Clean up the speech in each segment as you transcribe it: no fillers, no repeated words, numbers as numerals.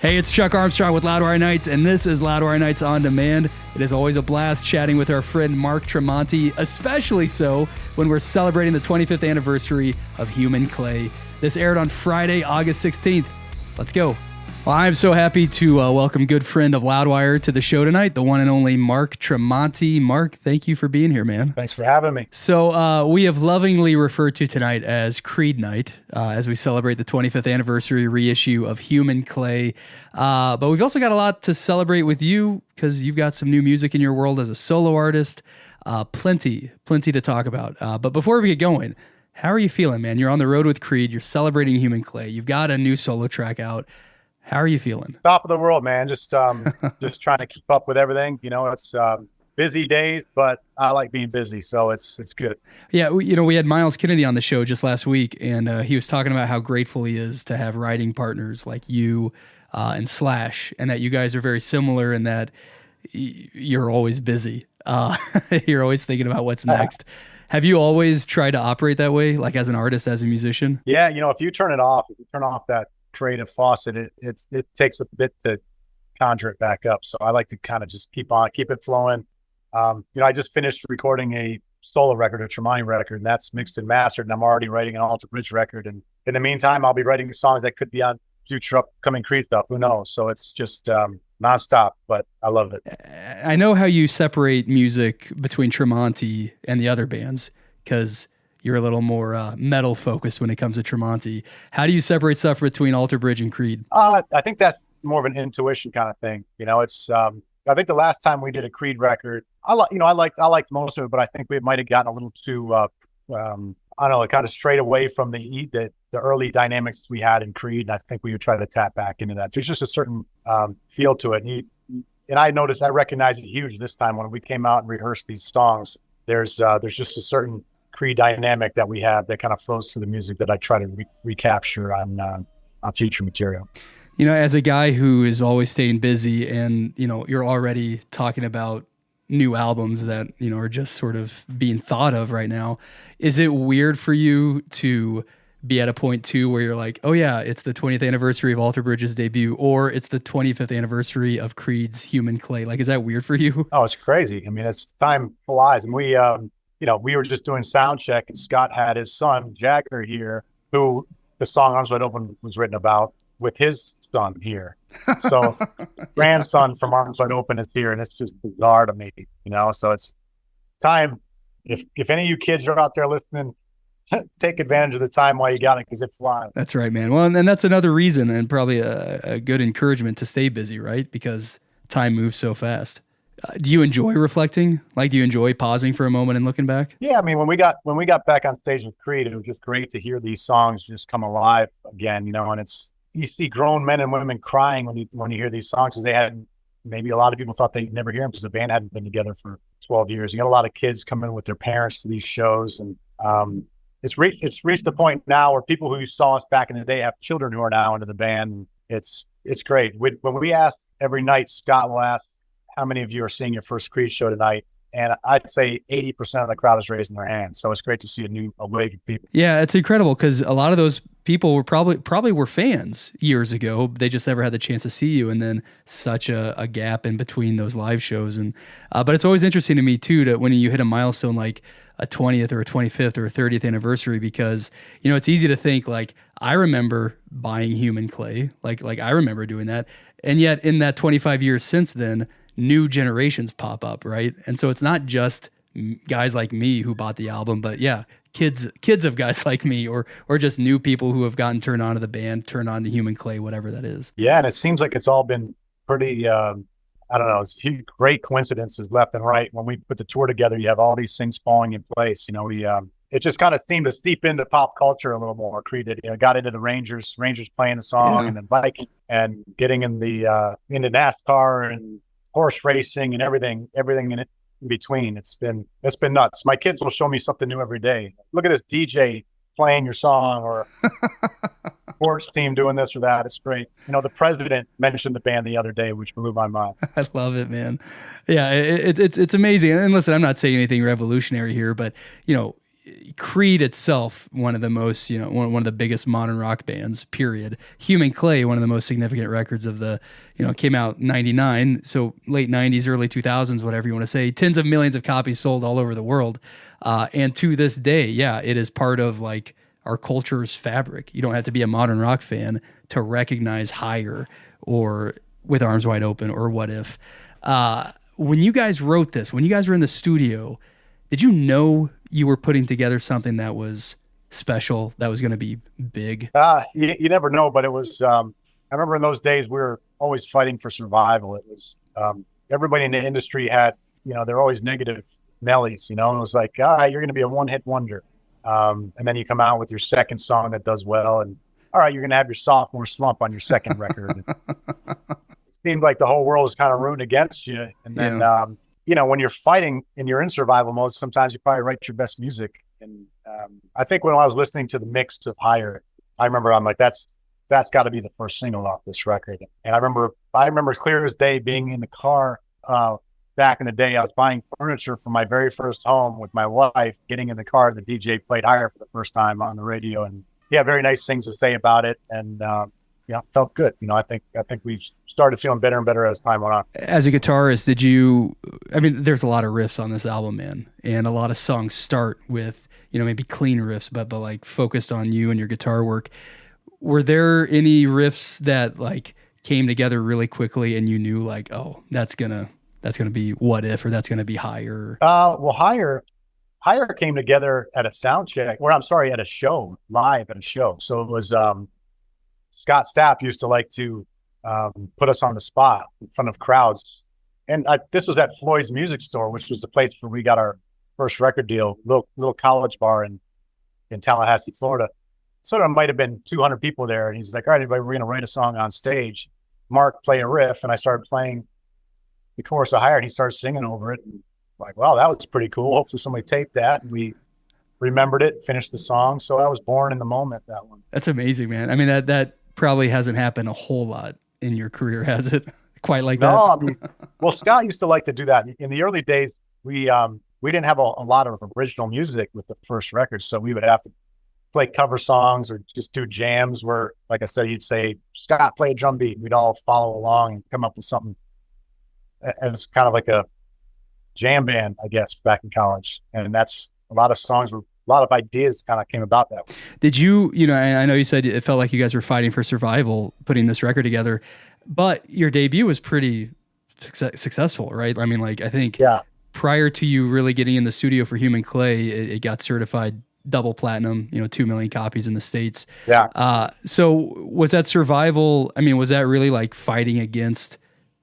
Hey, it's Chuck Armstrong with Loudwire Nights, and this is Loudwire Nights On Demand. It is always a blast chatting with our friend Mark Tremonti, especially so when we're celebrating the 25th anniversary of Human Clay. This aired on Friday, August 16th. Let's go. Well, I'm so happy to welcome good friend of Loudwire to the show tonight, the one and only Mark Tremonti. Mark, thank you for being here, man. Thanks for having me. So we have lovingly referred to tonight as Creed Night as we celebrate the 25th anniversary reissue of Human Clay. But we've also got a lot to celebrate with you because you've got some new music in your world as a solo artist. Plenty to talk about. But before we get going, how are you feeling, man? You're on the road with Creed. You're celebrating Human Clay. You've got a new solo track out. How are you feeling? Top of the world, man. Just trying to keep up with everything. You know, it's busy days, but I like being busy, so it's good. Yeah, we had Miles Kennedy on the show just last week, and he was talking about how grateful he is to have writing partners like you and Slash, and that you guys are very similar in that you're always busy. You're always thinking about what's next. Have you always tried to operate that way, like as an artist, as a musician? Yeah, if you turn off that creative faucet, it takes a bit to conjure it back up. So I like to kind of just keep it flowing. I just finished recording a solo record, a Tremonti record, and that's mixed and mastered, and I'm already writing an Alter Bridge record. And in the meantime, I'll be writing songs that could be on future upcoming Creed stuff. Who knows? So it's just nonstop, but I love it. I know how you separate music between Tremonti and the other bands, because you're a little more metal focused when it comes to Tremonti. How do you separate stuff between Alter Bridge and Creed? I think that's more of an intuition kind of thing. It's I think the last time we did a Creed record, I liked most of it, but I think we might have gotten a little too I don't know, kind of strayed away from the early dynamics we had in Creed, and I think we would try to tap back into that. There's just a certain feel to it, and I recognize it huge this time when we came out and rehearsed these songs. There's just a certain Creed dynamic that we have that kind of flows to the music that I try to recapture on future material. As a guy who is always staying busy, and you're already talking about new albums that are just sort of being thought of right now, is it weird for you to be at a point too where you're like, oh yeah, it's the 20th anniversary of Alter Bridge's debut, or it's the 25th anniversary of Creed's Human Clay? Like, is that weird for you? Oh, it's crazy. I mean, as time flies, and we were just doing sound check, and Scott had his son, Jagger, here, who the song Arms Wide Open was written about, with his son here. So grandson from Arms Wide Open is here, and it's just bizarre to me, so it's time. If any of you kids are out there listening, take advantage of the time while you got it, because it flies. That's right, man. Well, and that's another reason, and probably a good encouragement to stay busy, right? Because time moves so fast. Do you enjoy reflecting? Like, do you enjoy pausing for a moment and looking back? Yeah, I mean, when we got back on stage with Creed, it was just great to hear these songs just come alive again, and you see grown men and women crying when you hear these songs, because maybe a lot of people thought they'd never hear them because the band hadn't been together for 12 years. You got a lot of kids coming with their parents to these shows, and it's reached the point now where people who saw us back in the day have children who are now into the band. It's great. When we ask every night, Scott will ask, how many of you are seeing your first Creed show tonight? And I'd say 80% of the crowd is raising their hands. So it's great to see a wave of people. Yeah, it's incredible, because a lot of those people were probably were fans years ago. They just never had the chance to see you, and then such a gap in between those live shows. And but it's always interesting to me too, that when you hit a milestone like a 20th or a 25th or a 30th anniversary, because it's easy to think like, I remember buying Human Clay, like I remember doing that, and yet in that 25 years since then, new generations pop up, right? And so it's not just guys like me who bought the album, but yeah, kids of guys like me, or just new people who have gotten turned on to the band, turned on to Human Clay, whatever that is. Yeah, and it seems like it's all been pretty, I don't know, it's great coincidences left and right. When we put the tour together, you have all these things falling in place. It just kind of seemed to seep into pop culture a little more. Creed did, got into the Rangers playing the song, and then Viking, and getting into NASCAR and horse racing and everything in it in between. It's been nuts. My kids will show me something new every day. Look at this DJ playing your song, or sports team doing this or that. It's great. The president mentioned the band the other day, which blew my mind. I love it, man. Yeah, it's amazing. And listen, I'm not saying anything revolutionary here, but Creed itself, one of the most, one of the biggest modern rock bands, period. Human Clay, one of the most significant records of the, came out 99. So late 90s, early 2000s, whatever you want to say, tens of millions of copies sold all over the world. And to this day, yeah, it is part of like our culture's fabric. You don't have to be a modern rock fan to recognize Higher or With Arms Wide Open or What If. When you guys wrote this, when you guys were in the studio, did you know you were putting together something that was special, that was going to be big? You never know, but it was, I remember in those days, we were always fighting for survival. It was, everybody in the industry had, they're always negative Nellies, and it was like, all right, you're going to be a one-hit wonder. And then you come out with your second song that does well. And all right, you're going to have your sophomore slump on your second record. It seemed like the whole world was kind of rooting against you. And then, when you're fighting and you're in survival mode, sometimes you probably write your best music. And I think when I was listening to the mix of Higher, I remember I'm like, that's got to be the first single off this record. And I remember clear as day being in the car back in the day. I was buying furniture for my very first home with my wife, getting in the car. The DJ played Higher for the first time on the radio, and he had very nice things to say about it. And felt good. I think we started feeling better and better as time went on. As a guitarist, there's a lot of riffs on this album, man, and a lot of songs start with, maybe clean riffs, but like focused on you and your guitar work. Were there any riffs that like came together really quickly and you knew like, oh, that's gonna be What If, or that's gonna be Higher? Well, Higher came together at a sound check, at a show, live at a show. So it was, Scott Stapp used to like to put us on the spot in front of crowds. And this was at Floyd's Music Store, which was the place where we got our first record deal, little college bar in Tallahassee, Florida. So there might have been 200 people there. And he's like, all right, everybody, we're going to write a song on stage. Mark, play a riff. And I started playing the chorus of Higher, and he started singing over it. And like, wow, that was pretty cool. Hopefully somebody taped that. And we remembered it, finished the song. So I was born in the moment, that one. That's amazing, man. I mean, that probably hasn't happened a whole lot in your career, has it? Quite like that? Well, Scott used to like to do that. In the early days, we didn't have a lot of original music with the first record, so we would have to play cover songs or just do jams where, like I said, he'd say, Scott, play a drum beat. We'd all follow along and come up with something as kind of like a jam band, I guess, back in college. And that's a lot of ideas kind of came about that way. Did you, I know you said it felt like you guys were fighting for survival putting this record together, but your debut was pretty successful, right? I mean, like, I think prior to you really getting in the studio for Human Clay, it got certified double platinum, 2 million copies in the States. Yeah. So was that survival? I mean, was that really like fighting against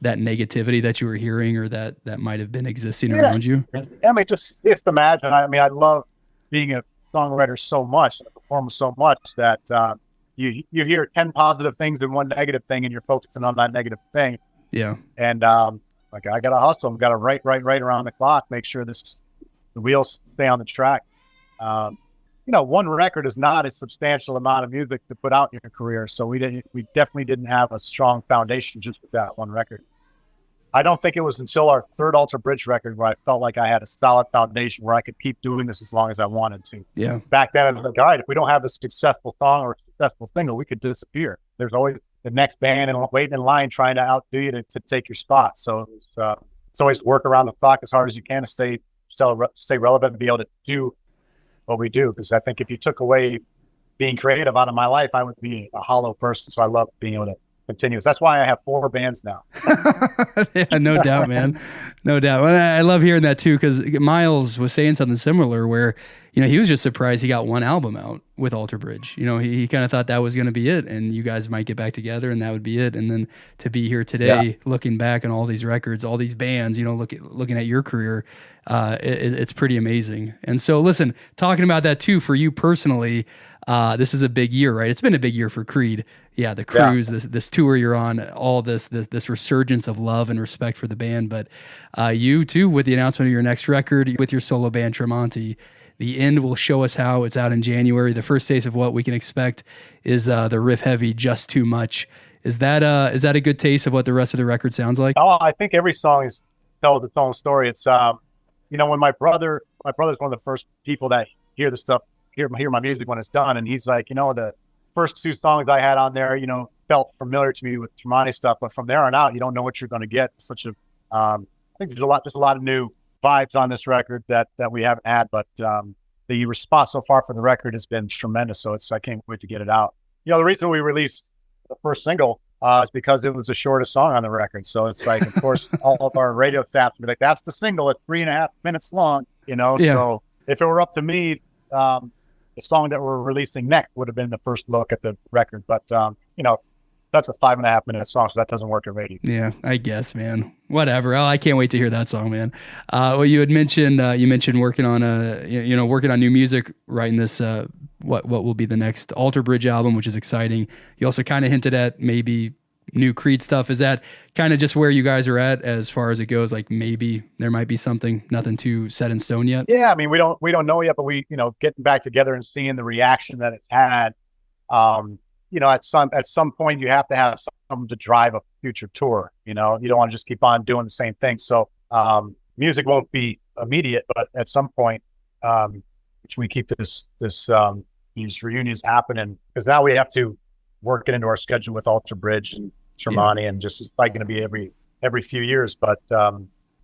that negativity that you were hearing, or that might have been existing around you? I mean, just imagine. I mean, I love being a songwriter so much, a performer so much, that you hear 10 positive things and one negative thing, and you're focusing on that negative thing. Yeah. And like, I got to hustle. I've got to write around the clock, make sure the wheels stay on the track. One record is not a substantial amount of music to put out in your career. So we definitely didn't have a strong foundation just with that one record. I don't think it was until our third Alter Bridge record where I felt like I had a solid foundation where I could keep doing this as long as I wanted to. Yeah. Back then, I was like, all right, if we don't have a successful song or a successful single, we could disappear. There's always the next band and waiting in line trying to outdo you to take your spot. So it's always work around the clock as hard as you can to stay relevant and be able to do what we do. Because I think if you took away being creative out of my life, I would be a hollow person. So I love being able to continue. That's why I have 4 bands now. Yeah, no doubt, man. No doubt. Well, I love hearing that too, because Miles was saying something similar where, he was just surprised he got one album out with Alter Bridge. He kind of thought that was going to be it, and you guys might get back together and that would be it. And then to be here today, looking back on all these records, all these bands, looking at your career, it's pretty amazing. And so listen, talking about that too, for you personally, this is a big year, right? It's been a big year for Creed. Yeah, the cruise, this tour you're on, all this resurgence of love and respect for the band. But you too, with the announcement of your next record with your solo band Tremonti, The End will show us how. It's out in January. The first taste of what we can expect is the riff heavy Just Too Much. Is that a good taste of what the rest of the record sounds like? Oh, I think every song tells its own story. It's when my brother's one of the first people that hear the stuff, hear my music when it's done. And he's like, the first 2 songs I had on there, felt familiar to me with Tremonti stuff, but from there on out, you don't know what you're going to get. Such a, I think there's a lot of new vibes on this record that we haven't had, but the response so far for the record has been tremendous. So I can't wait to get it out. The reason we released the first single is because it was the shortest song on the record. So it's like, of course, all of our radio staff would be like, that's the single. It's 3.5 minutes long, Yeah. So if it were up to me, the song that we're releasing next would have been the first look at the record. But, that's a 5.5 minute song, so that doesn't work at radio. Yeah, I guess, man. Whatever. Oh, I can't wait to hear that song, man. Well, you had mentioned working on working on new music, writing this what will be the next Alter Bridge album, which is exciting. You also kind of hinted at maybe new Creed stuff. Is that kind of just where you guys are at as far as it goes? Like maybe there might be something, nothing too set in stone yet. Yeah, I mean we don't know yet, but we getting back together and seeing the reaction that it's had. At some point you have to have something to drive a future tour. You don't want to just keep on doing the same thing. So music won't be immediate, but at some point, which we keep these reunions happening, because now we have to work it into our schedule with Alter Bridge and Tremonti, and just it's probably going to be every few years. But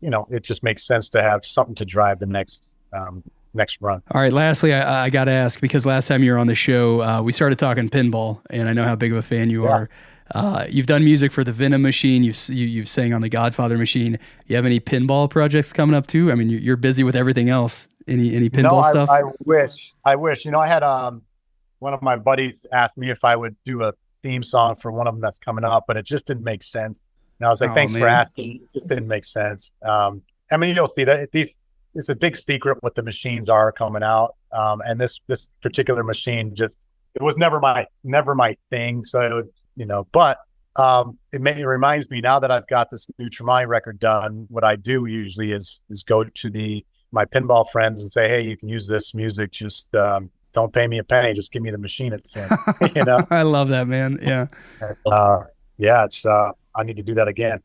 it just makes sense to have something to drive the next run. All right. Lastly, I got to ask, because last time you were on the show, we started talking pinball, and I know how big of a fan you are. You've done music for the Venom machine. You've sang on the Godfather machine. You have any pinball projects coming up too? I mean, you're busy with everything else. Any pinball stuff? I wish. I had one of my buddies asked me if I would do a theme song for one of them that's coming up, but it just didn't make sense. And I was like, thanks for asking. It just didn't make sense. I mean, you'll see that it's a big secret what the machines are coming out. And this particular machine it was never my thing. So, but it reminds me now that I've got this new Tremonti record done, what I do usually is go to my pinball friends and say, hey, you can use this music. Just don't pay me a penny. Just give me the machine it's in, I love that, man. Yeah. It's, I need to do that again.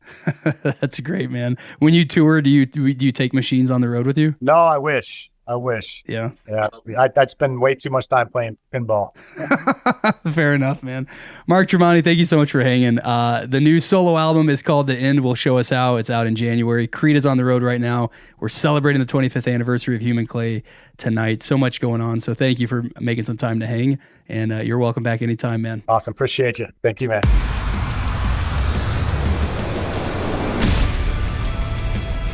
That's great, man. When you tour, do you take machines on the road with you? No, I wish. Yeah. I'd spend way too much time playing pinball. Fair enough, man. Mark Tremonti, thank you so much for hanging. The new solo album is called The End Will Show Us How. It's out in January. Creed is on the road right now. We're celebrating the 25th anniversary of Human Clay tonight. So much going on. So thank you for making some time to hang, and you're welcome back anytime, man. Awesome. Appreciate you. Thank you, man.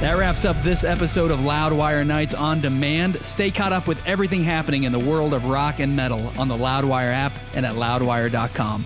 That wraps up this episode of Loudwire Nights on Demand. Stay caught up with everything happening in the world of rock and metal on the Loudwire app and at loudwire.com.